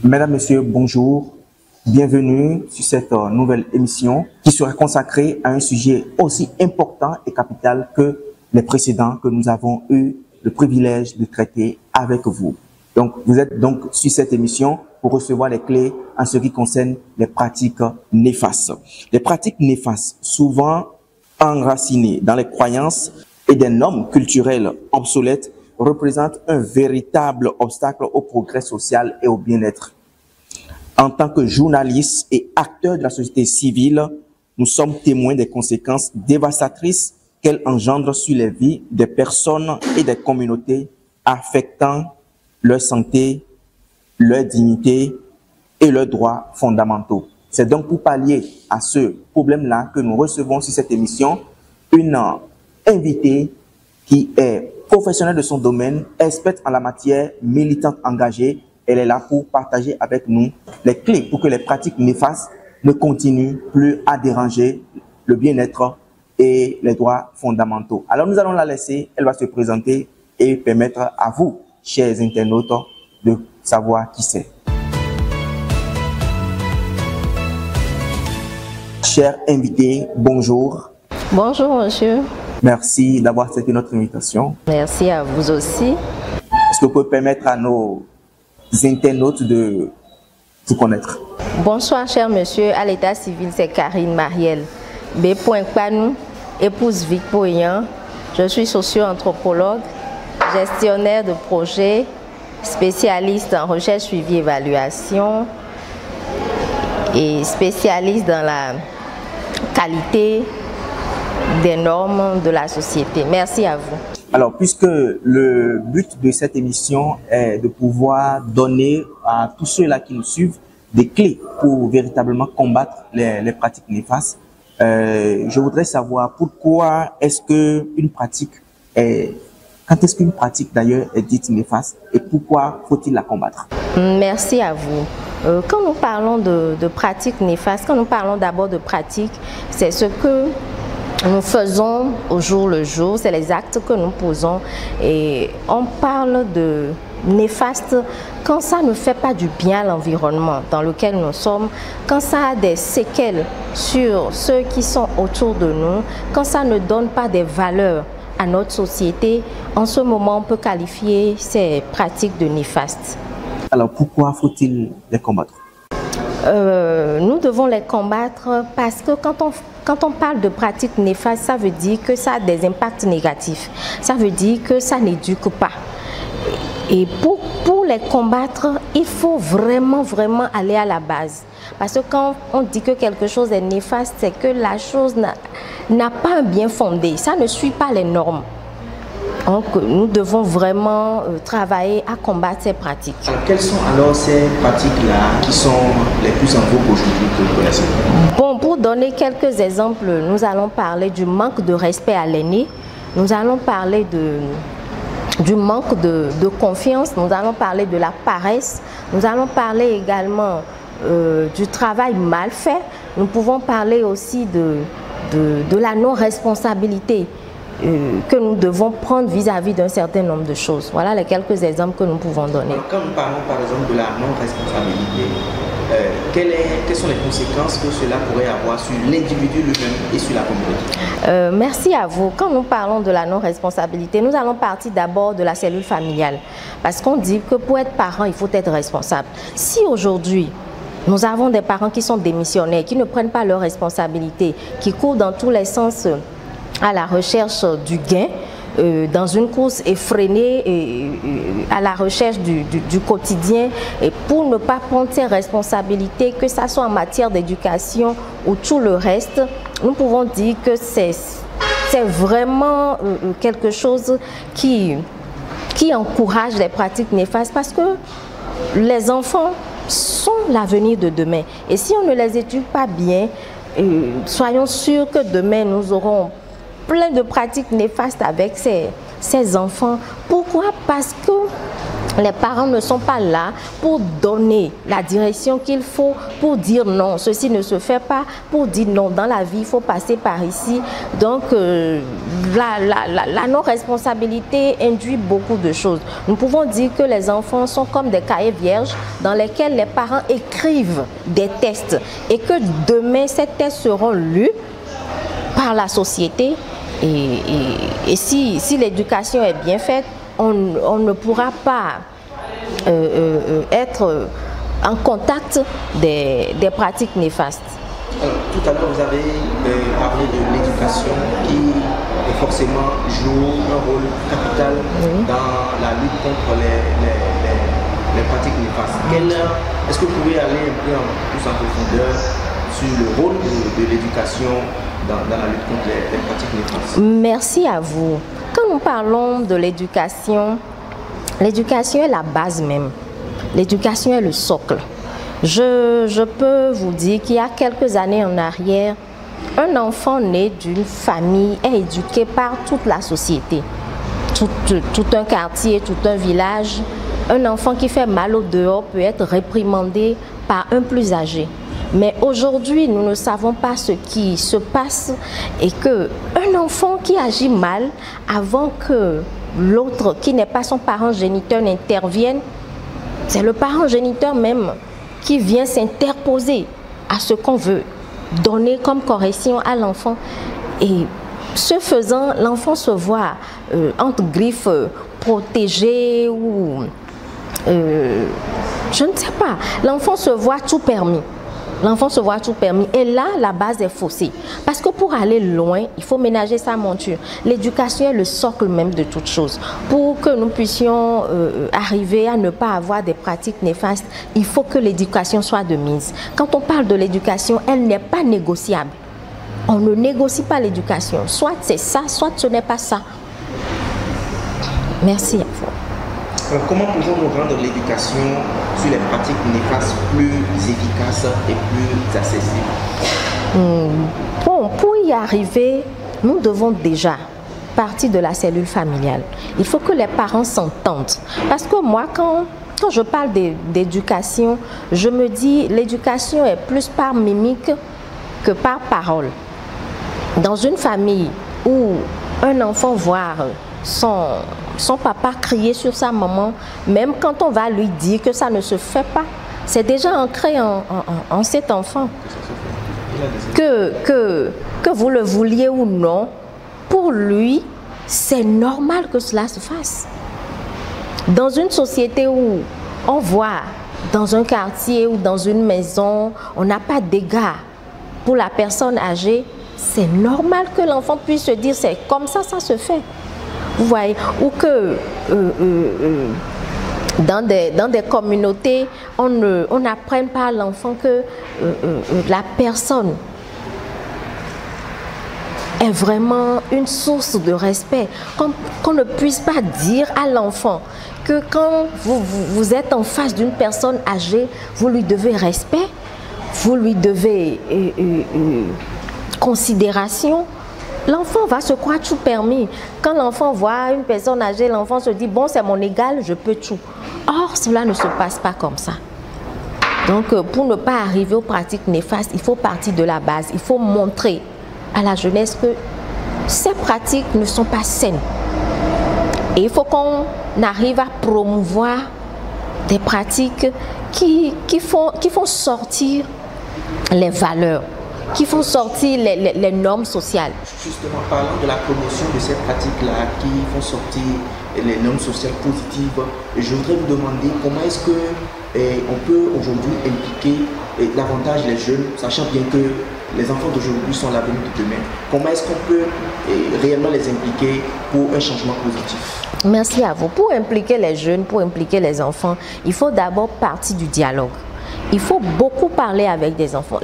Mesdames, Messieurs, bonjour. Bienvenue sur cette nouvelle émission qui sera consacrée à un sujet aussi important et capital que les précédents que nous avons eu le privilège de traiter avec vous. Donc, vous êtes donc sur cette émission pour recevoir les clés en ce qui concerne les pratiques néfastes. Les pratiques néfastes, souvent enracinées dans les croyances et des normes culturelles obsolètes, représentent un véritable obstacle au progrès social et au bien-être. En tant que journalistes et acteurs de la société civile, nous sommes témoins des conséquences dévastatrices qu'elles engendrent sur les vies des personnes et des communautés, affectant leur santé, leur dignité et leurs droits fondamentaux. C'est donc pour pallier à ce problème-là que nous recevons sur cette émission une invitée qui est professionnelle de son domaine, experte en la matière, militante engagée. Elle est là pour partager avec nous les clés pour que les pratiques néfastes ne continuent plus à déranger le bien-être et les droits fondamentaux. Alors nous allons la laisser, elle va se présenter et permettre à vous, chers internautes, de savoir qui c'est. Chers invités, bonjour. Bonjour monsieur. Merci d'avoir accepté notre invitation. Merci à vous aussi. Est-ce que vous pouvez permettre à nos internautes de vous connaître? Bonsoir cher monsieur, à l'état civil c'est Karine Marielle B. Panou, épouse Vic Poyan. Je suis socio-anthropologue, gestionnaire de projet, spécialiste en recherche, suivi, évaluation et spécialiste dans la qualité des normes de la société. Merci à vous. Alors, puisque le but de cette émission est de pouvoir donner à tous ceux-là qui nous suivent des clés pour véritablement combattre les pratiques néfastes, je voudrais savoir pourquoi est-ce qu'une pratique est... Quand est-ce qu'une pratique d'ailleurs est dite néfaste et pourquoi faut-il la combattre? Merci à vous. Quand nous parlons de pratiques néfastes, quand nous parlons d'abord de pratiques, c'est ce que nous faisons au jour le jour, c'est les actes que nous posons et on parle de néfaste quand ça ne fait pas du bien à l'environnement dans lequel nous sommes, quand ça a des séquelles sur ceux qui sont autour de nous, quand ça ne donne pas des valeurs à notre société. En ce moment, on peut qualifier ces pratiques de néfastes. Alors pourquoi faut-il les combattre? Nous devons les combattre parce que quand on parle de pratiques néfastes, ça veut dire que ça a des impacts négatifs. Ça veut dire que ça n'éduque pas. Et pour les combattre, il faut vraiment aller à la base. Parce que quand on dit que quelque chose est néfaste, c'est que la chose n'a pas un bien fondé. Ça ne suit pas les normes. Donc, nous devons vraiment travailler à combattre ces pratiques. Alors, quelles sont alors ces pratiques-là qui sont les plus en vogue aujourd'hui que vous connaissez? Bon, pour donner quelques exemples, nous allons parler du manque de respect à l'aîné. Nous allons parler du manque de confiance. Nous allons parler de la paresse. Nous allons parler également du travail mal fait. Nous pouvons parler aussi de la non-responsabilité que nous devons prendre vis-à-vis d'un certain nombre de choses. Voilà les quelques exemples que nous pouvons donner. Quand nous parlons par exemple de la non-responsabilité, quelles sont les conséquences que cela pourrait avoir sur l'individu lui-même et sur la communauté? Merci à vous. Quand nous parlons de la non-responsabilité, nous allons partir d'abord de la cellule familiale. Parce qu'on dit que pour être parent, il faut être responsable. Si aujourd'hui, nous avons des parents qui sont démissionnaires, qui ne prennent pas leurs responsabilités, qui courent dans tous les sens à la recherche du gain, dans une course effrénée à la recherche du quotidien, et pour ne pas prendre ses responsabilités, que ce soit en matière d'éducation ou tout le reste, nous pouvons dire que c'est vraiment quelque chose qui encourage les pratiques néfastes, parce que les enfants sont l'avenir de demain. Et si on ne les éduque pas bien, soyons sûrs que demain nous aurons plein de pratiques néfastes avec ces enfants. Pourquoi? Parce que Les parents ne sont pas là pour donner la direction qu'il faut, pour dire non, ceci ne se fait pas, pour dire non, dans la vie, il faut passer par ici. Donc, la non-responsabilité induit beaucoup de choses. Nous pouvons dire que les enfants sont comme des cahiers vierges dans lesquels les parents écrivent des tests et que demain, ces tests seront lus par la société. Et si l'éducation est bien faite, on ne pourra pas être en contact des pratiques néfastes. Alors, tout à l'heure, vous avez parlé de l'éducation qui forcément joue un rôle capital dans la lutte contre les pratiques néfastes. Est-ce que vous pouvez aller un peu plus en profondeur sur le rôle de l'éducation dans la lutte contre les pratiques néfastes? Merci à vous. Quand nous parlons de l'éducation, l'éducation est la base même. L'éducation est le socle. Je peux vous dire qu'il y a quelques années en arrière, un enfant né d'une famille est éduqué par toute la société. Tout un quartier, tout un village. Un enfant qui fait mal au dehors peut être réprimandé par un plus âgé. Mais aujourd'hui, nous ne savons pas ce qui se passe et qu'un enfant qui agit mal, avant que l'autre, qui n'est pas son parent géniteur, n'intervienne, c'est le parent géniteur même qui vient s'interposer à ce qu'on veut donner comme correction à l'enfant. Et ce faisant, l'enfant se voit entre griffes protégé ou je ne sais pas. L'enfant se voit tout permis. L'enfant se voit tout permis. Et là, la base est faussée. Parce que pour aller loin, il faut ménager sa monture. L'éducation est le socle même de toute chose. Pour que nous puissions arriver à ne pas avoir des pratiques néfastes, il faut que l'éducation soit de mise. Quand on parle de l'éducation, elle n'est pas négociable. On ne négocie pas l'éducation. Soit c'est ça, soit ce n'est pas ça. Merci à vous. Alors, comment pouvons-nous rendre l'éducation sur les pratiques néfastes plus efficace et plus accessible? Bon, pour y arriver, nous devons déjà partir de la cellule familiale. Il faut que les parents s'entendent. Parce que moi, quand je parle d'éducation, je me dis l'éducation est plus par mimique que par parole. Dans une famille où un enfant voit son papa crier sur sa maman, même quand on va lui dire que ça ne se fait pas, c'est déjà ancré en cet enfant. Que vous le vouliez ou non, pour lui, c'est normal que cela se fasse. Dans une société où on voit, dans un quartier ou dans une maison, on n'a pas d'égard pour la personne âgée, c'est normal que l'enfant puisse se dire c'est comme ça, ça se fait. Vous voyez, ou que dans des communautés, on n'apprenne pas à l'enfant que la personne est vraiment une source de respect. Qu'on ne puisse pas dire à l'enfant que quand vous êtes en face d'une personne âgée, vous lui devez respect, vous lui devez considération. L'enfant va se croire tout permis. Quand l'enfant voit une personne âgée, l'enfant se dit, bon, c'est mon égal, je peux tout. Or, cela ne se passe pas comme ça. Donc, pour ne pas arriver aux pratiques néfastes, il faut partir de la base. Il faut montrer à la jeunesse que ces pratiques ne sont pas saines. Et il faut qu'on arrive à promouvoir des pratiques qui font sortir les valeurs, qui font sortir les normes sociales. Justement, parlant de la promotion de ces pratiques-là qui font sortir les normes sociales positives, je voudrais vous demander comment est-ce qu'on peut aujourd'hui impliquer davantage les jeunes, sachant bien que les enfants d'aujourd'hui sont l'avenir de demain. Comment est-ce qu'on peut réellement les impliquer pour un changement positif? Merci à vous. Pour impliquer les jeunes, pour impliquer les enfants, il faut d'abord partir du dialogue. Il faut beaucoup parler avec les enfants.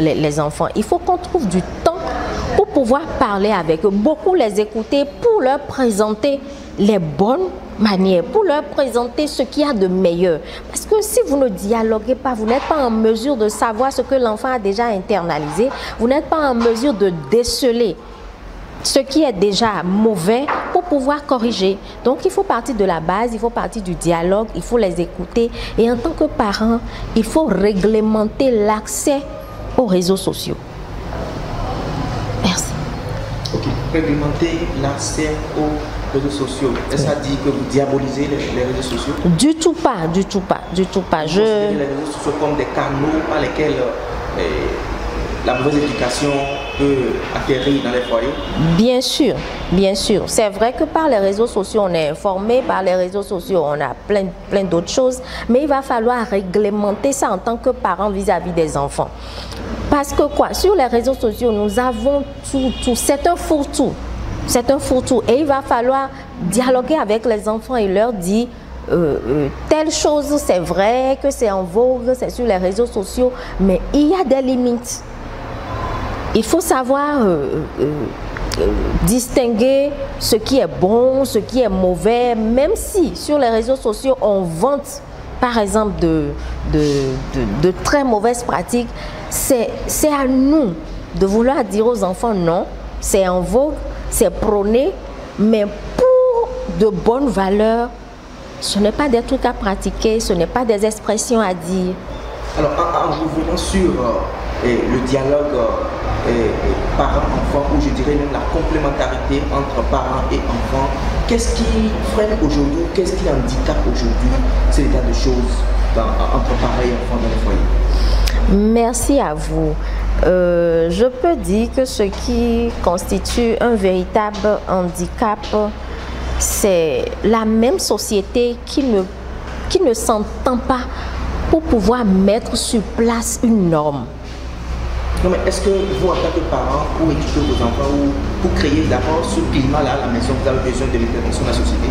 Il faut qu'on trouve du temps pour pouvoir parler avec eux, beaucoup les écouter, pour leur présenter les bonnes manières, pour leur présenter ce qu'il y a de meilleur. Parce que si vous ne dialoguez pas, vous n'êtes pas en mesure de savoir ce que l'enfant a déjà internalisé, vous n'êtes pas en mesure de déceler ce qui est déjà mauvais pour pouvoir corriger. Donc il faut partir de la base, il faut partir du dialogue, il faut les écouter. Et en tant que parent, il faut réglementer l'accès aux réseaux sociaux. Merci. Ok, réglementer l'accès aux réseaux sociaux. Est-ce que ça dit que vous diabolisez les réseaux sociaux? Du tout pas, du tout pas, du tout pas. Vous considérez les réseaux sociaux comme des canaux par lesquels la mauvaise éducation peut atterrir dans les foyers? Bien sûr, bien sûr. C'est vrai que par les réseaux sociaux, on est informé, par les réseaux sociaux, on a plein d'autres choses, mais il va falloir réglementer ça en tant que parent vis-à-vis des enfants. Parce que quoi, sur les réseaux sociaux, nous avons tout. C'est un fourre-tout. C'est un fourre-tout. Et il va falloir dialoguer avec les enfants et leur dire telle chose, c'est vrai que c'est en vogue, c'est sur les réseaux sociaux, mais il y a des limites. Il faut savoir distinguer ce qui est bon, ce qui est mauvais, même si sur les réseaux sociaux on vante par exemple de très mauvaises pratiques. C'est à nous de vouloir dire aux enfants non, c'est en vogue, c'est prôné, mais pour de bonnes valeurs, ce n'est pas des trucs à pratiquer, ce n'est pas des expressions à dire. Alors en revenant sur le dialogue parents-enfants, ou je dirais même la complémentarité entre parents et enfants, qu'est-ce qui freine aujourd'hui, qu'est-ce qui handicape aujourd'hui cet état de choses entre parents et enfants dans les foyers? Merci à vous. Je peux dire que ce qui constitue un véritable handicap, c'est la même société qui ne s'entend pas pour pouvoir mettre sur place une norme. Non, mais est-ce que vous, en tant que parent, pour éduquer vos enfants ou pour créer d'abord ce climat-là à la maison, vous avez besoin de l'intervention de la société?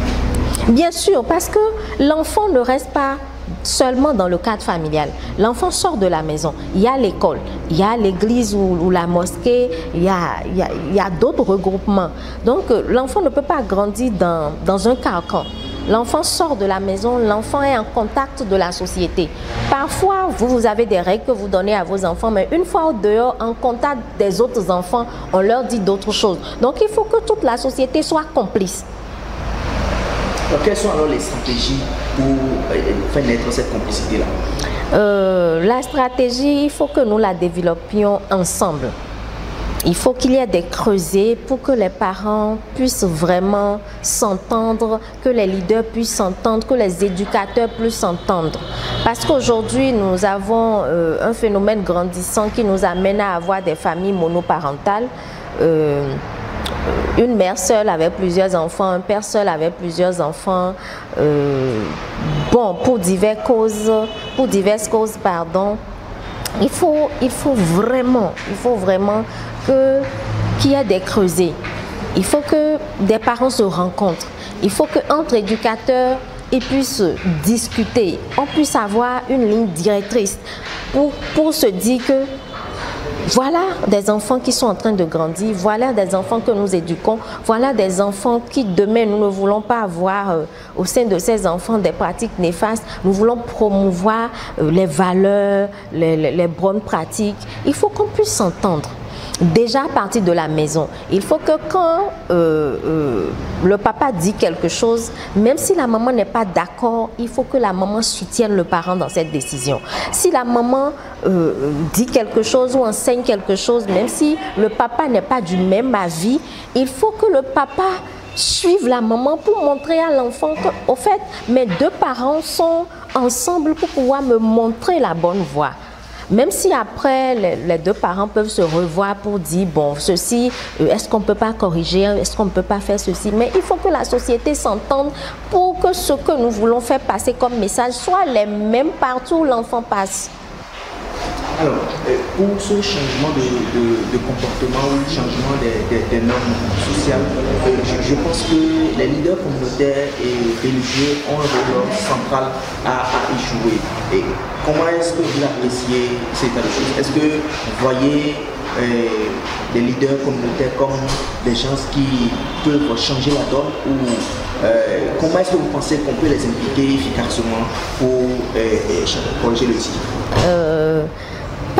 Bien sûr, parce que l'enfant ne reste pas seulement dans le cadre familial. L'enfant sort de la maison, il y a l'école, il y a l'église ou la mosquée, il y a d'autres regroupements. Donc l'enfant ne peut pas grandir dans un carcan. L'enfant sort de la maison, l'enfant est en contact de la société. Parfois, vous avez des règles que vous donnez à vos enfants, mais une fois au dehors, en contact des autres enfants, on leur dit d'autres choses. Donc il faut que toute la société soit complice. Donc, quelles sont alors les stratégies pour faire naître cette complicité-là? La stratégie, il faut que nous la développions ensemble. Il faut qu'il y ait des creusets pour que les parents puissent vraiment s'entendre, que les leaders puissent s'entendre, que les éducateurs puissent s'entendre. Parce qu'aujourd'hui, nous avons un phénomène grandissant qui nous amène à avoir des familles monoparentales. Une mère seule avec plusieurs enfants, un père seul avec plusieurs enfants. Bon, pour diverses causes, pardon. Il faut vraiment qu'il y ait des creusets. Il faut que des parents se rencontrent. Il faut qu'entre éducateurs, ils puissent discuter. On puisse avoir une ligne directrice pour se dire que voilà des enfants qui sont en train de grandir, voilà des enfants que nous éduquons, voilà des enfants qui demain nous ne voulons pas avoir au sein de ces enfants des pratiques néfastes. Nous voulons promouvoir les valeurs, les bonnes pratiques. Il faut qu'on puisse s'entendre. Déjà à partir de la maison, il faut que quand le papa dit quelque chose, même si la maman n'est pas d'accord, il faut que la maman soutienne le parent dans cette décision. Si la maman dit quelque chose ou enseigne quelque chose, même si le papa n'est pas du même avis, il faut que le papa suive la maman pour montrer à l'enfant que, au fait, mes deux parents sont ensemble pour pouvoir me montrer la bonne voie. Même si après, les deux parents peuvent se revoir pour dire, bon, ceci, est-ce qu'on ne peut pas corriger, est-ce qu'on ne peut pas faire ceci? Mais il faut que la société s'entende pour que ce que nous voulons faire passer comme message soit les mêmes partout où l'enfant passe. Alors, pour ce changement de comportement ou changement des normes sociales, je pense que les leaders communautaires et religieux ont un rôle central à y jouer. Et comment est-ce que vous appréciez cet état de choses? Est-ce que vous voyez les leaders communautaires comme des gens qui peuvent changer la donne, ou comment est-ce que vous pensez qu'on peut les impliquer efficacement pour corriger le tir?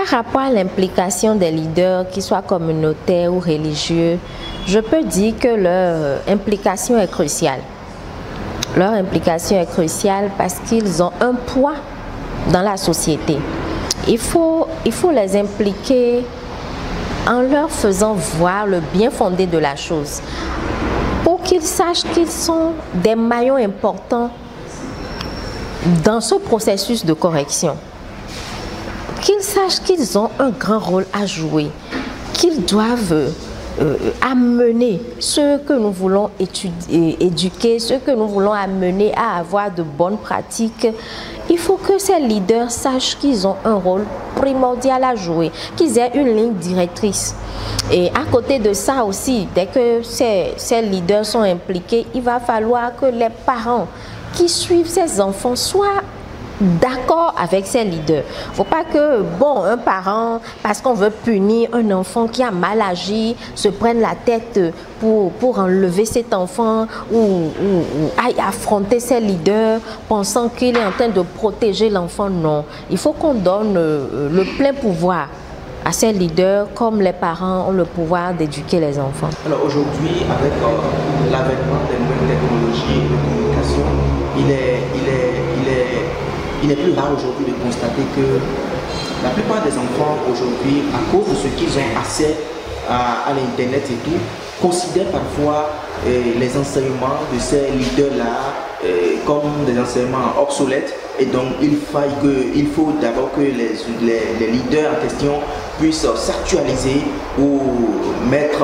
Par rapport à l'implication des leaders, qu'ils soient communautaires ou religieux, je peux dire que leur implication est cruciale. Leur implication est cruciale parce qu'ils ont un poids dans la société. Il faut les impliquer en leur faisant voir le bien fondé de la chose, pour qu'ils sachent qu'ils sont des maillons importants dans ce processus de correction. Qu'ils sachent qu'ils ont un grand rôle à jouer, qu'ils doivent amener ceux que nous voulons éduquer, ceux que nous voulons amener à avoir de bonnes pratiques. Il faut que ces leaders sachent qu'ils ont un rôle primordial à jouer, qu'ils aient une ligne directrice. Et à côté de ça aussi, dès que ces leaders sont impliqués, il va falloir que les parents qui suivent ces enfants soient d'accord avec ces leaders. Il ne faut pas que, un parent, parce qu'on veut punir un enfant qui a mal agi, se prenne la tête pour enlever cet enfant ou aille affronter ces leaders pensant qu'il est en train de protéger l'enfant. Non, il faut qu'on donne le plein pouvoir à ces leaders, comme les parents ont le pouvoir d'éduquer les enfants. Alors aujourd'hui, avec l'avènement des nouvelles technologies de communication, il est plus rare aujourd'hui de constater que la plupart des enfants aujourd'hui, à cause de ce qu'ils ont accès à l'Internet et tout, considèrent parfois les enseignements de ces leaders-là comme des enseignements obsolètes. Et donc il faut d'abord que les leaders en question puissent s'actualiser ou mettre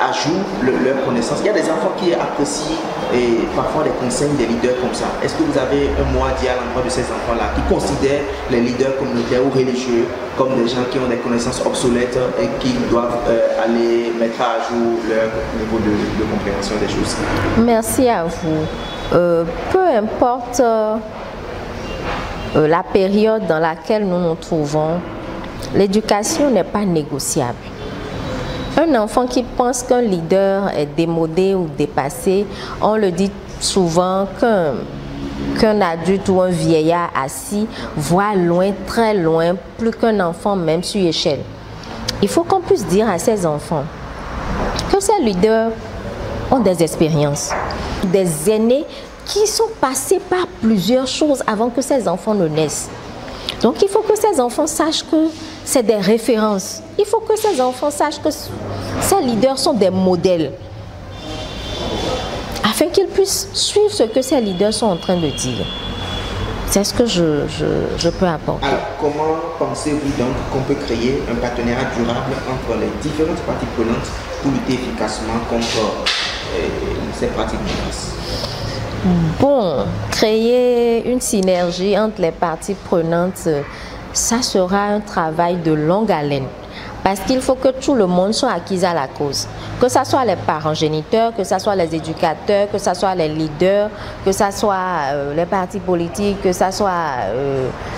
à jour leurs connaissances. Il y a des enfants qui apprécient parfois les conseils des leaders comme ça. Est-ce que vous avez un mot à dire à l'endroit de ces enfants-là qui considèrent les leaders communautaires ou religieux comme des gens qui ont des connaissances obsolètes et qui doivent aller mettre à jour leur niveau de compréhension des choses? Merci à vous. Peu importe la période dans laquelle nous nous trouvons, l'éducation n'est pas négociable. Un enfant qui pense qu'un leader est démodé ou dépassé, on le dit souvent qu'un adulte ou un vieillard assis voit loin, très loin, plus qu'un enfant même sur échelle. Il faut qu'on puisse dire à ces enfants que ces leaders ont des expériences, des aînés qui sont passés par plusieurs choses avant que ces enfants ne naissent. Donc il faut que ces enfants sachent que c'est des références. Il faut que ces enfants sachent que ces leaders sont des modèles, afin qu'ils puissent suivre ce que ces leaders sont en train de dire. C'est ce que je peux apporter. Alors, comment pensez-vous donc qu'on peut créer un partenariat durable entre les différentes parties prenantes pour lutter efficacement contre ces pratiques néfastes? Créer une synergie entre les parties prenantes, ça sera un travail de longue haleine. Parce qu'il faut que tout le monde soit acquis à la cause. Que ce soit les parents géniteurs, que ce soit les éducateurs, que ce soit les leaders, que ce soit les partis politiques, que ce soit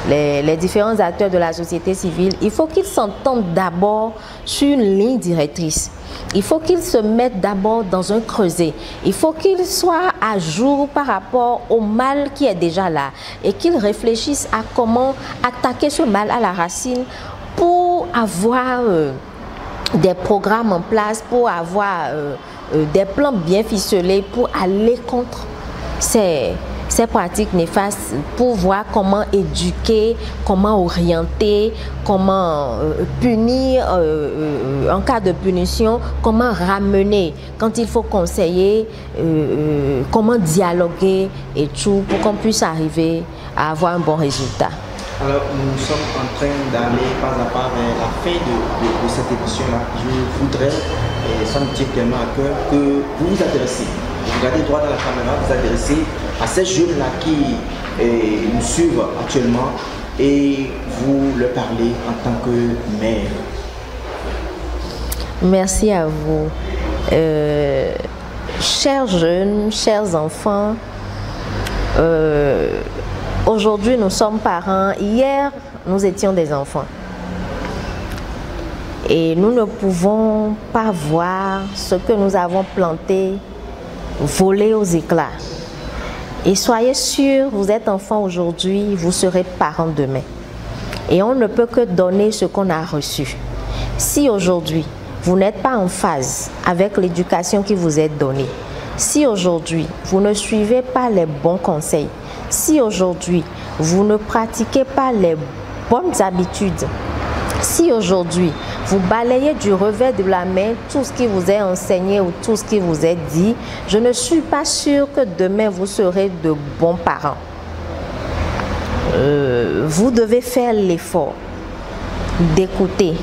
les différents acteurs de la société civile. Il faut qu'ils s'entendent d'abord sur une ligne directrice. Il faut qu'ils se mettent d'abord dans un creuset. Il faut qu'ils soient à jour par rapport au mal qui est déjà là et qu'ils réfléchissent à comment attaquer ce mal à la racine pour avoir des programmes en place, pour avoir des plans bien ficelés pour aller contre ces pratiques néfastes, pour voir comment éduquer, comment orienter, comment punir en cas de punition, comment ramener quand il faut conseiller, comment dialoguer et tout pour qu'on puisse arriver à avoir un bon résultat. Alors, nous sommes en train d'aller pas à pas vers la fin de cette émission-là. Je voudrais, ça me tient tellement à cœur, que vous vous adressez, vous regardez droit dans la caméra, vous adressez à ces jeunes-là qui nous suivent actuellement et vous leur parlez en tant que mère. Merci à vous. Chers jeunes, chers enfants, aujourd'hui, nous sommes parents. Hier, nous étions des enfants. Et nous ne pouvons pas voir ce que nous avons planté voler aux éclats. Et soyez sûrs, vous êtes enfants aujourd'hui, vous serez parents demain. Et on ne peut que donner ce qu'on a reçu. Si aujourd'hui, vous n'êtes pas en phase avec l'éducation qui vous est donnée, si aujourd'hui, vous ne suivez pas les bons conseils, si aujourd'hui, vous ne pratiquez pas les bonnes habitudes, si aujourd'hui, vous balayez du revers de la main tout ce qui vous est enseigné ou tout ce qui vous est dit, je ne suis pas sûre que demain, vous serez de bons parents. Vous devez faire l'effort d'écouter,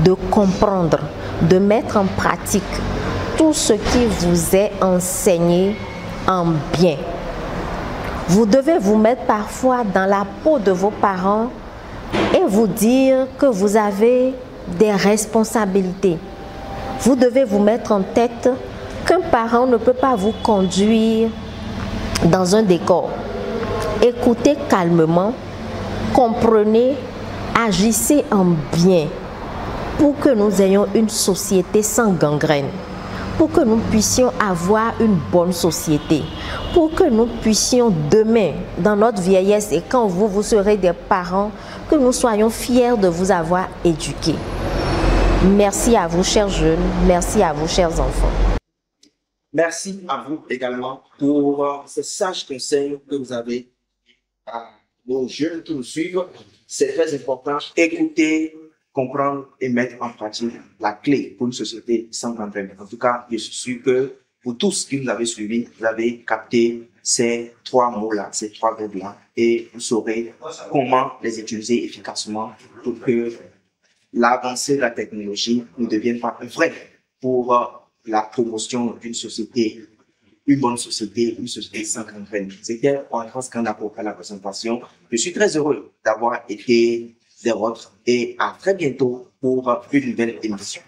de comprendre, de mettre en pratique tout ce qui vous est enseigné en bien. Vous devez vous mettre parfois dans la peau de vos parents et vous dire que vous avez des responsabilités. Vous devez vous mettre en tête qu'un parent ne peut pas vous conduire dans un décor. Écoutez calmement, comprenez, agissez en bien pour que nous ayons une société sans gangrène, pour que nous puissions avoir une bonne société, pour que nous puissions demain, dans notre vieillesse et quand vous serez des parents, que nous soyons fiers de vous avoir éduqués. Merci à vous, chers jeunes, merci à vous, chers enfants. Merci à vous également pour ces sages conseils que vous avez à nos jeunes qui nous suivent. C'est très important. Écouter, comprendre et mettre en pratique la clé pour une société sans gangrène. En tout cas, je suis sûr que pour tous qui nous avez suivis, vous avez capté ces trois mots-là, ces trois verbes-là, et vous saurez comment les utiliser efficacement pour que l'avancée de la technologie ne devienne pas un frein pour la promotion d'une société, une bonne société, une société sans gangrène. C'était un grand scandale pour la présentation. Je suis très heureux d'avoir été des vôtres et à très bientôt pour une nouvelle émission.